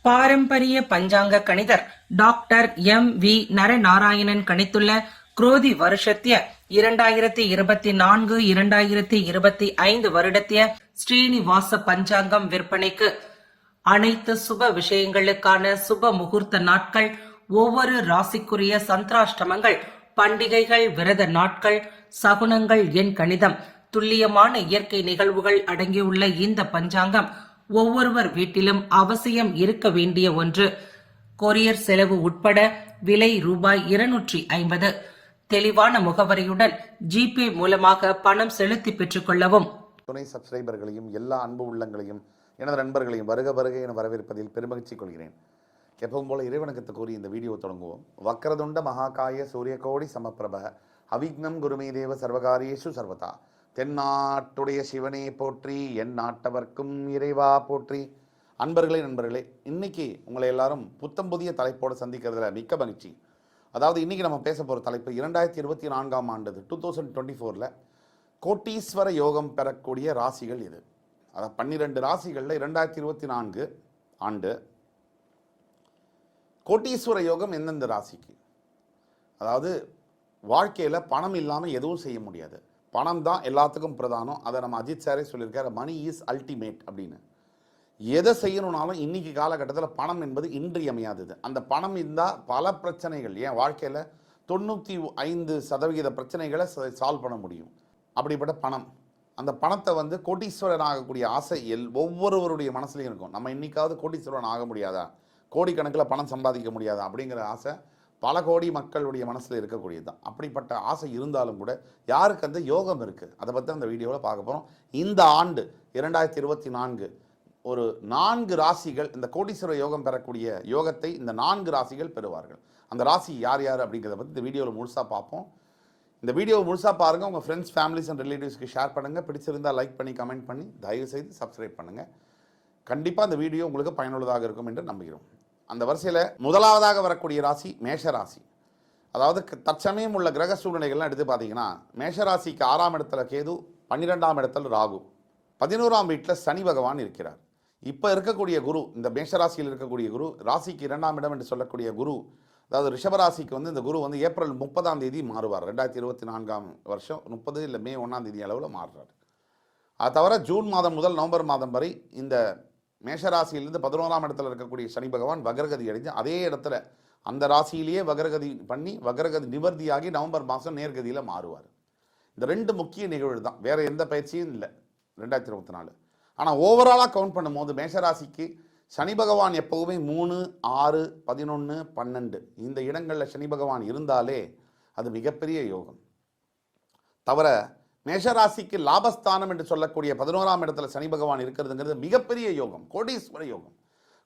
பாரம்பரிய பஞ்சாங்க கணிதர் doctor V Naranarayanan கணித்துள்ள குரோதி வருஷத்திய 2024-2025 வருடத்திய ஸ்ரீனிவாச பஞ்சாங்கம் விற்பனைக்கு. அனைத்து சுப விஷயங்களுக்கான சுப முகூர்த்த நாட்கள், ஒவ்வொரு ராசிக்குரிய சந்திராஷ்டமங்கள், பண்டிகைகள், விரத நாட்கள், சகுனங்கள், எண் கணிதம், துல்லியமான இயற்கை நிகழ்வுகள் அடங்கியுள்ள இந்த பஞ்சாங்கம் ஒவ்வொருவர் வீட்டிலும் அவசியம் இருக்க வேண்டிய ஒன்று. கொரியர் செலவு உட்பட விலை ரூபாய் 250. தெளிவான முகவரியுடன் ஜிபே மூலமாக பணம் செலுத்தி பெற்றுக் கொள்ளவும். துணை சப்ஸ்கிரைபர்களையும் எல்லா அன்பு உள்ளங்களையும் எனது நண்பர்களையும் வருக வருக என வரவேற்பதில் பெருமகிழ்ச்சி கொள்கிறேன். எப்பவும் போல இறைவணக்கத்தை கூறி இந்த வீடியோ தொடங்குவோம். வக்ரதுண்ட மகாகாய சூரியகோடி சமப்பிரப அவிக்னம் குருமே தேவ சர்வகாரியேஷு சர்வதா. தென்னாட்டுடைய சிவனே போற்றி, என் நாட்டவர்க்கும் இறைவா போற்றி. நண்பர்களே, இன்னைக்கு உங்களை எல்லாரும் புத்தம் புதிய தலைப்போடு சந்திக்கிறதுல மிக்க மகிழ்ச்சி. அதாவது இன்னைக்கு நம்ம பேச போகிற தலைப்பு 2024ஆம் ஆண்டு 2024 கோட்டீஸ்வர யோகம் பெறக்கூடிய ராசிகள் இது. அதாவது 12 ராசிகளில் 2024 ஆண்டு கோட்டீஸ்வர யோகம் எந்தெந்த ராசிக்கு. அதாவது வாழ்க்கையில் பணம் இல்லாமல் எதுவும் செய்ய முடியாது. பணம் தான் எல்லாத்துக்கும் பிரதானம். அதை நம்ம அஜித் சாரே சொல்லியிருக்காரு, மணி இஸ் அல்டிமேட் அப்படின்னு. எதை செய்யணும்னாலும் இன்னைக்கு காலகட்டத்தில் பணம் என்பது இன்றியமையாதது. அந்த பணம் இருந்தால் பல பிரச்சனைகள், ஏன் வாழ்க்கையில் 95% பிரச்சனைகளை சால்வ் பண்ண முடியும். அப்படிப்பட்ட பணம், அந்த பணத்தை கோட்டீஸ்வரன் ஆகக்கூடிய ஆசை ஒவ்வொருவருடைய மனசுலையும் இருக்கும். நம்ம இன்னைக்காவது கோட்டீஸ்வரன் ஆக முடியாதா, கோடிக்கணக்கில் பணம் சம்பாதிக்க முடியாதா அப்படிங்கிற ஆசை பல கோடி மக்களுடைய மனசில் இருக்கக்கூடியது தான். அப்படிப்பட்ட ஆசை இருந்தாலும் கூட யாருக்கு அந்த யோகம் இருக்குது, அதை பற்றி அந்த வீடியோவில் பார்க்க போகிறோம். இந்த ஆண்டு 2024 ஒரு 4 ராசிகள் இந்த கோடீஸ்வர யோகம் பெறக்கூடிய யோகத்தை இந்த 4 ராசிகள் பெறுவார்கள். அந்த ராசி யார் யார் அப்படிங்கிறத பற்றி இந்த வீடியோவில் முழுசாக பார்ப்போம். இந்த வீடியோவை முழுசாக பாருங்கள். உங்கள் ஃப்ரெண்ட்ஸ், ஃபேமிலிஸ் அண்ட் ரிலேட்டிவ்ஸ்க்கு ஷேர் பண்ணுங்கள். பிடிச்சிருந்தால் லைக் பண்ணி கமெண்ட் பண்ணி தயவுசெய்து சப்ஸ்கிரைப் பண்ணுங்கள். கண்டிப்பாக இந்த வீடியோ உங்களுக்கு பயனுள்ளதாக இருக்கும் என்று நம்புகிறோம். அந்த வரிசையில் முதலாவதாக வரக்கூடிய ராசி மேஷராசி. அதாவது தற்சமயம் உள்ள கிரக சூழ்நிலைகள்லாம் எடுத்து பார்த்தீங்கன்னா, மேஷராசிக்கு 6ஆம் இடத்துல கேது, 12ஆம் இடத்துல ராகு, 11ஆம் வீட்டில் சனி பகவான் இருக்கிறார். இப்போ இருக்கக்கூடிய குரு, இந்த மேஷராசியில் இருக்கக்கூடிய குரு, ராசிக்கு 2ஆம் இடம் என்று சொல்லக்கூடிய குரு, அதாவது ரிஷபராசிக்கு இந்த குரு ஏப்ரல் 30ஆம் தேதி மாறுவார். 2024ஆம் வருஷம் 30 இல்லை மே 1ஆம் தேதி அளவில் மாறுறார். அது தவிர ஜூன் மாதம் முதல் நவம்பர் மாதம் வரை இந்த மேஷராசியிலிருந்து 11ஆம் இடத்துல இருக்கக்கூடிய சனி பகவான் வக்ரகதி அடைஞ்சு அதே இடத்துல அந்த ராசியிலேயே வக்ரகதி பண்ணி வக்ரகதி நிவர்த்தியாகி நவம்பர் மாதம் நேர்கதியில் மாறுவார். இந்த 2 முக்கிய நிகழ்வு தான், வேறு எந்த பயிற்சியும் இல்லை 2024. ஆனால் ஓவராலாக கவுண்ட் பண்ணும்போது மேஷராசிக்கு சனி பகவான் எப்போவுமே 3, 6, 11, 12 இந்த இடங்களில் சனி பகவான் இருந்தாலே அது மிகப்பெரிய யோகம். தவிர மேஷராசிக்கு லாபஸ்தானம் என்று சொல்லக்கூடிய 11ஆம் இடத்துல சனி பகவான் இருக்கிறதுங்கிறது மிகப்பெரிய யோகம், கோடீஸ்வர யோகம்.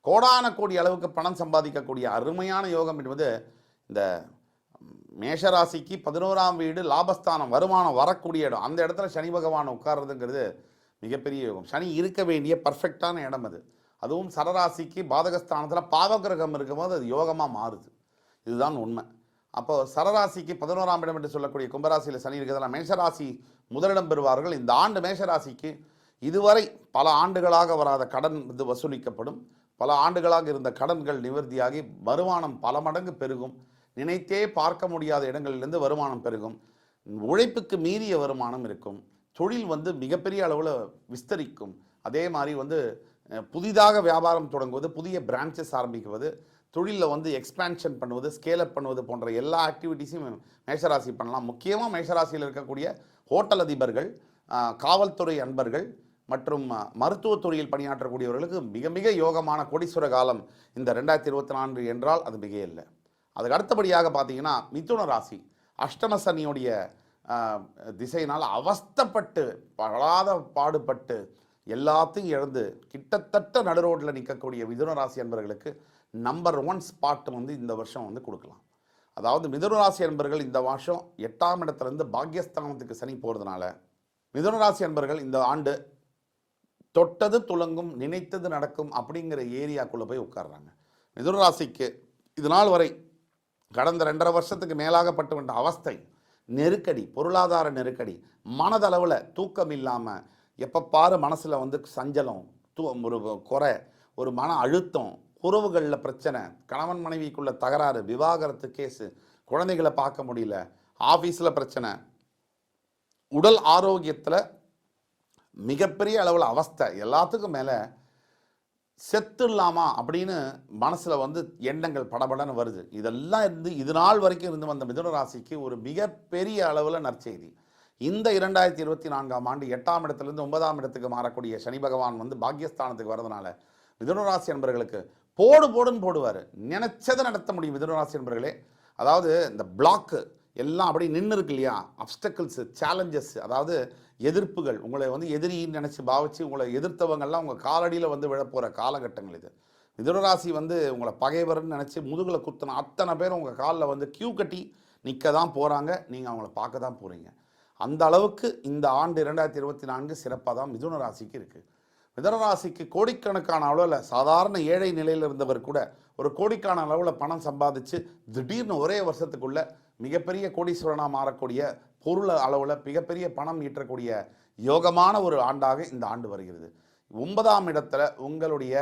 கோடான கோடி அளவுக்கு பணம் சம்பாதிக்கக்கூடிய அருமையான யோகம் என்பது இந்த மேஷராசிக்கு 11ஆம் வீடு லாபஸ்தானம், வருமானம் வரக்கூடிய இடம். அந்த இடத்துல சனி பகவான் உட்கார்றதுங்கிறது மிகப்பெரிய யோகம். சனி இருக்க வேண்டிய பர்ஃபெக்டான இடம் அது. அதுவும் சரராசிக்கு பாதகஸ்தானத்தில் பாவகிரகம் இருக்கும்போது அது யோகமாக மாறுது. இதுதான் உண்மை. அப்போ சரராசிக்கு 11ஆம் இடம் என்று சொல்லக்கூடிய கும்பராசியில் சனி இருக்கிறதுனால மேஷராசி முதலிடம் பெறுவார்கள். இந்த ஆண்டு மேஷராசிக்கு இதுவரை பல ஆண்டுகளாக வராத கடன் வசூலிக்கப்படும். பல ஆண்டுகளாக இருந்த கடன்கள் நிவர்த்தியாகி வருமானம் பல மடங்கு பெருகும். நினைத்தே பார்க்க முடியாத இடங்களிலிருந்து வருமானம் பெருகும். உழைப்புக்கு மீறிய வருமானம் இருக்கும். தொழில் மிகப்பெரிய அளவில் விஸ்தரிக்கும். அதே மாதிரி புதிதாக வியாபாரம் தொடங்குவது, புதிய பிரான்ச்சஸ் ஆரம்பிக்குவது, தொழிலில் எக்ஸ்பேன்ஷன் பண்ணுவது, ஸ்கேலப் பண்ணுவது போன்ற எல்லா ஆக்டிவிட்டீஸையும் மேஷராசி பண்ணலாம். முக்கியமாக மேஷராசியில் இருக்கக்கூடிய ஹோட்டல் அதிபர்கள், காவல்துறை அன்பர்கள் மற்றும் மருத்துவத்துறையில் பணியாற்றக்கூடியவர்களுக்கு மிக மிக யோகமான கோடீஸ்வர காலம் இந்த 2024 என்றால் அது மிக இல்லை. அதுக்கு அடுத்தபடியாக பார்த்தீங்கன்னா மிதுன ராசி அஷ்டம சனியுடைய திசையினால் அவஸ்தப்பட்டு படாத பாடுபட்டு எல்லாத்தையும் இழந்து கிட்டத்தட்ட நடுரோட்டில் நிற்கக்கூடிய மிதுன ராசி அன்பர்களுக்கு நம்பர் 1 ஸ்பாட் இந்த வருஷம் கொடுக்கலாம். அதாவது மிதுன ராசி அன்பர்கள் இந்த வருஷம் 8ஆம் இடத்துலேருந்து பாக்யஸ்தானத்துக்கு சனி போகிறதுனால மிதுன ராசி அன்பர்கள் இந்த ஆண்டு தொட்டது துலங்கும், நினைத்தது நடக்கும் அப்படிங்கிற ஏரியாக்குள்ளே போய் உட்கார்றாங்க. மிதுன ராசிக்கு இது நாள் வரை கடந்த 2.5 வருஷத்துக்கு மேலாகப்பட்டு வந்த அவஸ்தை, நெருக்கடி, பொருளாதார நெருக்கடி, மனதளவில் தூக்கம் இல்லாமல் எப்போ பாரு மனசில் சஞ்சலம், ஒரு குறை, ஒரு மன அழுத்தம், உறவுகளில் பிரச்சனை, கணவன் மனைவிக்குள்ள தகராறு, விவாகரத்து கேஸு, குழந்தைகளை பார்க்க முடியல, ஆஃபீஸில் பிரச்சனை, உடல் ஆரோக்கியத்தில் மிகப்பெரிய அளவில் அவஸ்தை, எல்லாத்துக்கும் மேலே செத்துடலாமா அப்படின்னு மனசில் வந்து எண்ணங்கள் படபடன்னு வருது. இதெல்லாம் இருந்து இது நாள் வரைக்கும் இருந்து வந்த மிதுன ராசிக்கு ஒரு மிகப்பெரிய அளவில் நற்செய்தி. இந்த 2024ஆம் ஆண்டு 8ஆம் இடத்துலேருந்து 9ஆம் இடத்துக்கு மாறக்கூடிய சனி பகவான் வந்து பாக்கியஸ்தானத்துக்கு வரதுனால மிதுன ராசி என்பவர்களுக்கு போடுன்னு போடுவார். நினைச்சதை நடத்த முடியும் மிதுன ராசி என்பவர்களே. அதாவது இந்த பிளாக்கு எல்லாம் அப்படி நின்று இருக்கு இல்லையா, அப்டக்கிள்ஸு, சேலஞ்சஸ், அதாவது எதிர்ப்புகள், உங்களை வந்து எதிரின்னு நினச்சி பாவிச்சு உங்களை எதிர்த்தவங்கள்லாம் உங்கள் காலடியில் வந்து விழப்போகிற காலகட்டங்கள் இது. மிதுனராசி வந்து உங்களை பகைவர்னு நினச்சி முதுகில் குத்தின அத்தனை பேர் உங்கள் காலில் வந்து கியூ கட்டி நிற்க தான் போகிறாங்க, நீங்கள் அவங்கள பார்க்க தான் போகிறீங்க. அந்த அளவுக்கு இந்த ஆண்டு 2024 சிறப்பாக தான் மிதுன ராசிக்கு இருக்குது. மிதுன ராசிக்கு கோடிக்கணக்கான அளவில் சாதாரண ஏழை நிலையில் இருந்தவர் கூட ஒரு கோடிக்கான அளவில் பணம் சம்பாதிச்சு திடீர்னு ஒரே வருஷத்துக்குள்ள மிகப்பெரிய கோடீஸ்வரனாக மாறக்கூடிய பொருள் அளவில் மிகப்பெரிய பணம் ஈட்டக்கூடிய யோகமான ஒரு ஆண்டாக இந்த ஆண்டு வருகிறது. 9ஆம் இடத்துல உங்களுடைய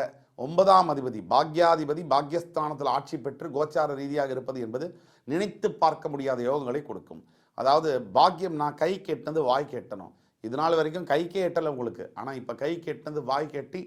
9ஆம் அதிபதி பாக்யாதிபதி பாக்யஸ்தானத்தில் ஆட்சி பெற்று கோச்சார ரீதியாக இருப்பது என்பது நினைத்து பார்க்க முடியாத யோகங்களை கொடுக்கும். அதாவது பாக்கியம்னா கை கெட்டினது வாய் கெட்டணும். இது நாள் வரைக்கும் கைக்கே எட்டலை உங்களுக்கு, ஆனால் இப்போ கை கெட்டினது வாய் கெட்டி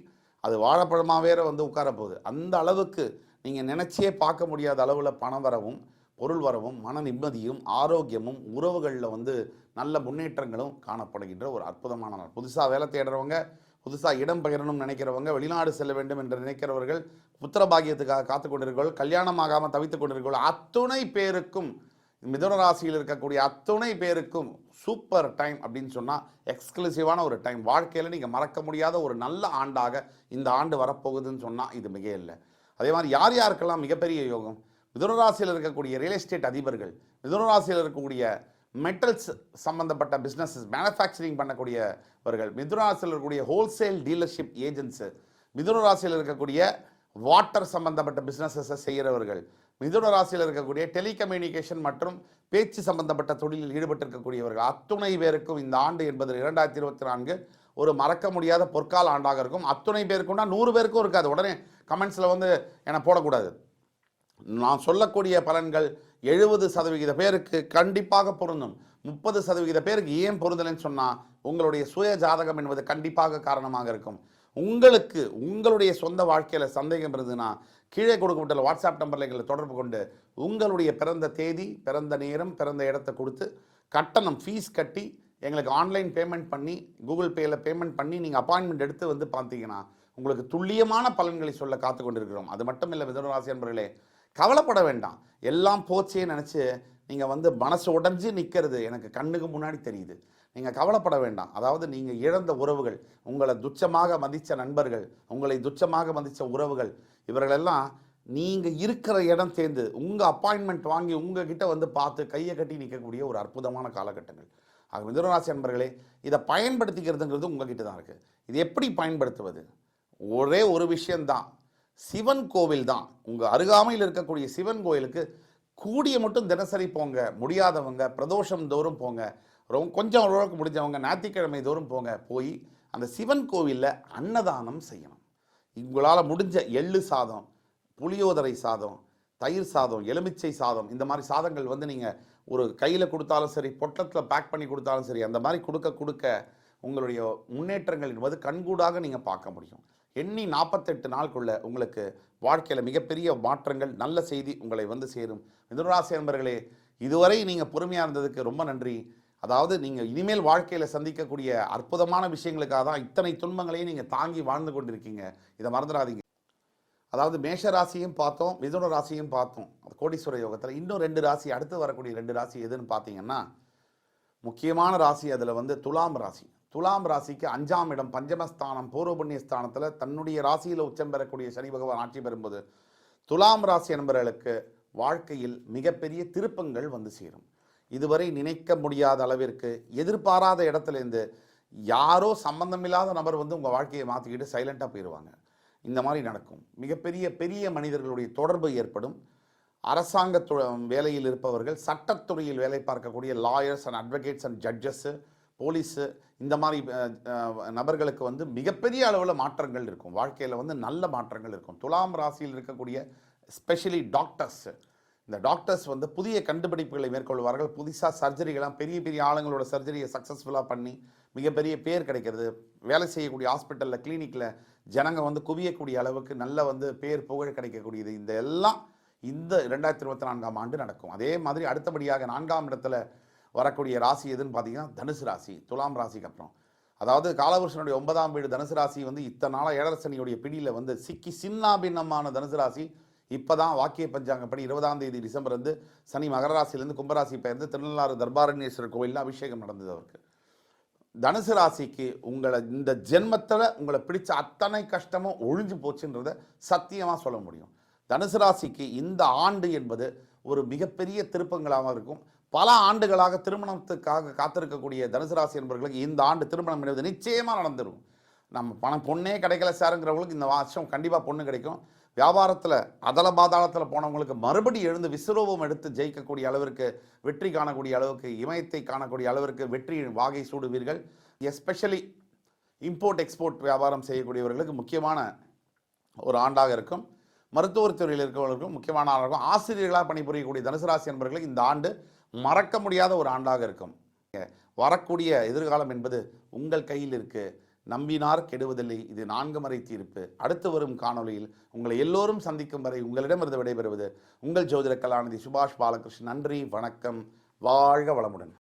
அது வாழைப்பழமாக வேற வந்து உட்கார போகுது. அந்த அளவுக்கு நீங்கள் நினச்சே பார்க்க முடியாத அளவில் பணம் வரவும், பொருள் வரவும், மன நிம்மதியும், ஆரோக்கியமும், உறவுகளில் வந்து நல்ல முன்னேற்றங்களும் காணப்படுகின்ற ஒரு அற்புதமான நாள். புதுசாக வேலை தேடுறவங்க, புதுசாக இடம் பெயரணும்னு நினைக்கிறவங்க, வெளிநாடு செல்ல வேண்டும் என்று நினைக்கிறவர்கள், புத்திர பாக்கியத்துக்காக காத்து கொண்டிருக்கிறவர்கள், கல்யாணம் ஆகாமல் தவித்து கொண்டிருக்கிறவர்கள், அத்துணை பேருக்கும், மிதுன ராசியில் இருக்கக்கூடிய அத்துணை பேருக்கும் சூப்பர் டைம் அப்படின்னு சொன்னால் எக்ஸ்க்ளூசிவான ஒரு டைம். வாழ்க்கையில் நீங்கள் மறக்க முடியாத ஒரு நல்ல ஆண்டாக இந்த ஆண்டு வரப்போகுதுன்னு சொன்னால் இது மிக இல்லை. அதே மாதிரி யார் யாருக்கெல்லாம் மிகப்பெரிய யோகம், மிதுன ராசியில் இருக்கக்கூடிய ரியல் எஸ்டேட் அதிபர்கள், மிதுன ராசியில் இருக்கக்கூடிய மெட்டல்ஸ் சம்பந்தப்பட்ட பிஸ்னஸஸ், மேனுஃபேக்சரிங் பண்ணக்கூடியவர்கள், மிதுன ராசியில் இருக்கக்கூடிய ஹோல்சேல் டீலர்ஷிப் ஏஜென்ட்ஸு, மிதுன ராசியில் இருக்கக்கூடிய வாட்டர் சம்பந்தப்பட்ட பிஸ்னஸஸை செய்கிறவர்கள், மிதுன ராசியில் இருக்கக்கூடிய டெலிகம்யூனிகேஷன் மற்றும் பேச்சு சம்பந்தப்பட்ட தொழிலில் ஈடுபட்டிருக்கக்கூடியவர்கள், அத்துணை பேருக்கும் இந்த ஆண்டு என்பது 2024 ஒரு மறக்க முடியாத பொற்கால ஆண்டாக இருக்கும். அத்துணை பேருக்கும்னா 100 பேருக்கும் இருக்காது. உடனே கமெண்ட்ஸில் வந்து என்னை போடக்கூடாது. நான் சொல்லக்கூடிய பலன்கள் 70% பேருக்கு கண்டிப்பாக பொருந்தும். 30% பேருக்கு ஏன் பொருந்தலைன்னு சொன்னால் உங்களுடைய சுய ஜாதகம் என்பது கண்டிப்பாக காரணமாக இருக்கும். உங்களுக்கு உங்களுடைய சொந்த வாழ்க்கையில் சந்தேகம் இருந்ததுன்னா கீழே கொடுக்கப்பட்ட வாட்ஸ்அப் நம்பரில் எங்களை தொடர்பு கொண்டு உங்களுடைய பிறந்த தேதி, பிறந்த நேரம், பிறந்த இடத்தை கொடுத்து கட்டணம் ஃபீஸ் கட்டி எங்களுக்கு ஆன்லைன் பேமெண்ட் பண்ணி கூகுள் பேயில் பேமெண்ட் பண்ணி நீங்கள் அப்பாயின்மெண்ட் எடுத்து வந்து பார்த்தீங்கன்னா உங்களுக்கு துல்லியமான பலன்களை சொல்ல காத்து கொண்டிருக்கிறோம். அது மட்டும் இல்லை மிதுன ராசி நண்பர்களே, கவலைப்பட வேண்டாம். எல்லாம் போச்சே நினச்சி நீங்கள் வந்து மனசு உடைஞ்சு நிற்கிறது எனக்கு கண்ணுக்கு முன்னாடி தெரியுது. நீங்கள் கவலைப்பட வேண்டாம். அதாவது நீங்கள் இழந்த உறவுகள், உங்களை துச்சமாக மதித்த நண்பர்கள், உங்களை துச்சமாக மதித்த உறவுகள், இவர்களெல்லாம் நீங்கள் இருக்கிற இடம் தேர்ந்து உங்கள் அப்பாயின்மெண்ட் வாங்கி உங்ககிட்ட வந்து பார்த்து கையை கட்டி நிற்கக்கூடிய ஒரு அற்புதமான காலகட்டங்கள். ஆக மிதுன ராசி நண்பர்களே, இதை பயன்படுத்திக்கிறதுங்கிறது உங்ககிட்ட தான் இருக்குது. இது எப்படி பயன்படுத்துவது? ஒரே ஒரு விஷயந்தான், சிவன் கோவில் தான். உங்கள் அருகாமையில் இருக்கக்கூடிய சிவன் கோயிலுக்கு கூடிய மட்டும் தினசரி போங்க. முடியாதவங்க பிரதோஷம் தோறும் போங்க. கொஞ்சம் ஓரளவுக்கு முடிஞ்சவங்க ஞாயிற்றுக்கிழமை தோறும் போங்க. போய் அந்த சிவன் கோவிலில் அன்னதானம் செய்யணும். உங்களால் முடிஞ்ச எள்ளு சாதம், புளியோதரை சாதம், தயிர் சாதம், எலுமிச்சை சாதம், இந்த மாதிரி சாதங்கள் வந்து நீங்கள் ஒரு கையில் கொடுத்தாலும் சரி, பொட்டத்தில் பேக் பண்ணி கொடுத்தாலும் சரி, அந்த மாதிரி கொடுக்க உங்களுடைய முன்னேற்றங்கள் என்பது கண்கூடாக நீங்கள் பார்க்க முடியும். எண்ணி 48 நாளுக்குள்ள உங்களுக்கு வாழ்க்கையில் மிகப்பெரிய மாற்றங்கள், நல்ல செய்தி உங்களை வந்து சேரும். மிதுன ராசி நண்பர்களே, இதுவரை நீங்கள் பொறுமையாக இருந்ததுக்கு ரொம்ப நன்றி. அதாவது நீங்கள் இனிமேல் வாழ்க்கையில் சந்திக்கக்கூடிய அற்புதமான விஷயங்களுக்காக தான் இத்தனை துன்பங்களையும் நீங்கள் தாங்கி வாழ்ந்து கொண்டிருக்கீங்க. இதை மறந்துடாதீங்க. அதாவது மேஷ ராசியும் பார்த்தோம், மிதுன ராசியும் பார்த்தோம். கோடீஸ்வர யோகத்தில் இன்னும் 2 ராசி, அடுத்து வரக்கூடிய 2 ராசி எதுன்னு பார்த்தீங்கன்னா முக்கியமான ராசி. அதில் வந்து துலாம் ராசி. துலாம் ராசிக்கு 5ஆம் இடம் பஞ்சமஸ்தானம் பூர்வ புண்ணிய ஸ்தானத்தில் தன்னுடைய ராசியில் உச்சம் பெறக்கூடிய சனி பகவான் ஆட்சி பெறும்போது துலாம் ராசி என்பவர்களுக்கு வாழ்க்கையில் மிகப்பெரிய திருப்பங்கள் வந்து சேரும். இதுவரை நினைக்க முடியாத அளவிற்கு எதிர்பாராத இடத்துலேருந்து யாரோ சம்பந்தமில்லாத நபர் வந்து உங்கள் வாழ்க்கையை மாற்றிக்கிட்டு சைலண்ட்டாக போயிடுவாங்க. இந்த மாதிரி நடக்கும். பெரிய மனிதர்களுடைய தொடர்பு ஏற்படும். அரசாங்க வேலையில் இருப்பவர்கள், சட்டத்துறையில் வேலை பார்க்கக்கூடிய lawyers and advocates and judges, police இந்த மாதிரி நபர்களுக்கு வந்து மிகப்பெரிய அளவில் மாற்றங்கள் இருக்கும். வாழ்க்கையில் வந்து நல்ல மாற்றங்கள் இருக்கும். துலாம் ராசியில் இருக்கக்கூடிய ஸ்பெஷலி டாக்டர்ஸ், இந்த டாக்டர்ஸ் வந்து புதிய கண்டுபிடிப்புகளை மேற்கொள்வார்கள். புதுசாக சர்ஜரிகளாம் பெரிய பெரிய ஆளுங்களோட சர்ஜரியை சக்ஸஸ்ஃபுல்லாக பண்ணி மிகப்பெரிய பேர் கிடைக்கிறது. வேலை செய்யக்கூடிய ஹாஸ்பிட்டலில் கிளினிக்கில் ஜனங்க வந்து குவியக்கூடிய அளவுக்கு நல்ல வந்து பேர் புகழ் கிடைக்கக்கூடியது. இந்த எல்லாம் இந்த 2024ஆம் ஆண்டு நடக்கும். அதே மாதிரி அடுத்தபடியாக 4ஆம் இடத்துல வரக்கூடிய ராசி எதுன்னு பார்த்தீங்கன்னா தனுசு ராசி. துலாம் ராசிக்கு அப்புறம், அதாவது காலபுருஷனுடைய 9ஆம் வீடு தனுசு ராசி வந்து இத்தனை நாளாக ஏழரை சனியுடைய பிடியில் வந்து சிக்கி சின்னாபின்னமான தனுசு ராசி இப்போ தான் வாக்கிய பஞ்சாங்கப்படி 20ஆம் தேதி டிசம்பர் வந்து சனி மகர ராசியிலேருந்து கும்பராசி பெயர்ந்து திருநள்ளாறு தர்பாரண்யேஸ்வரர் கோயிலில் அபிஷேகம் நடந்தது அவருக்கு. தனுசு ராசிக்கு உங்களை இந்த ஜென்மத்தில் உங்களை பிடிச்ச அத்தனை கஷ்டமும் ஒழிஞ்சு போச்சுன்றதை சத்தியமாக சொல்ல முடியும். தனுசு ராசிக்கு இந்த ஆண்டு என்பது ஒரு மிகப்பெரிய திருப்பங்களாக இருக்கும். பல ஆண்டுகளாக திருமணத்துக்காக காத்திருக்கக்கூடிய தனுசு ராசி என்பவர்களுக்கு இந்த ஆண்டு திருமணம் என்பது நிச்சயமாக நடந்துடும். நம்ம பொண்ணே கிடைக்கல சாருங்கிறவங்களுக்கு இந்த வருஷம் கண்டிப்பாக பொண்ணு கிடைக்கும். வியாபாரத்தில் அதல பாதாளத்தில் போனவங்களுக்கு மறுபடி எழுந்து விஸ்வரூபம் எடுத்து ஜெயிக்கக்கூடிய அளவிற்கு, வெற்றி காணக்கூடிய அளவுக்கு, இமயத்தை காணக்கூடிய அளவிற்கு வெற்றி வாகை சூடுவீர்கள். எஸ்பெஷலி இம்போர்ட் எக்ஸ்போர்ட் வியாபாரம் செய்யக்கூடியவர்களுக்கு முக்கியமான ஒரு ஆண்டாக இருக்கும். மருத்துவத் துறையில் இருக்கிறவர்களுக்கும் முக்கியமான ஆண்டாக இருக்கும். ஆசிரியர்களாக பணிபுரியக்கூடிய தனுசு ராசி என்பவர்களுக்கு இந்த ஆண்டு மறக்க முடியாத ஒரு ஆண்டாக இருக்கும். வரக்கூடிய எதிர்காலம் என்பது உங்கள் கையில் இருக்கு. நம்பினார் கெடுவதில்லை. இது 4 மறை தீர்ப்பு. அடுத்து வரும் காணொலியில் உங்களை எல்லோரும் சந்திக்கும் வரை உங்களிடமிருந்து விடைபெறுவது உங்கள் ஜோதிட கலாநிதி சுபாஷ் பாலகிருஷ்ணன். நன்றி, வணக்கம், வாழ்க வளமுடன்.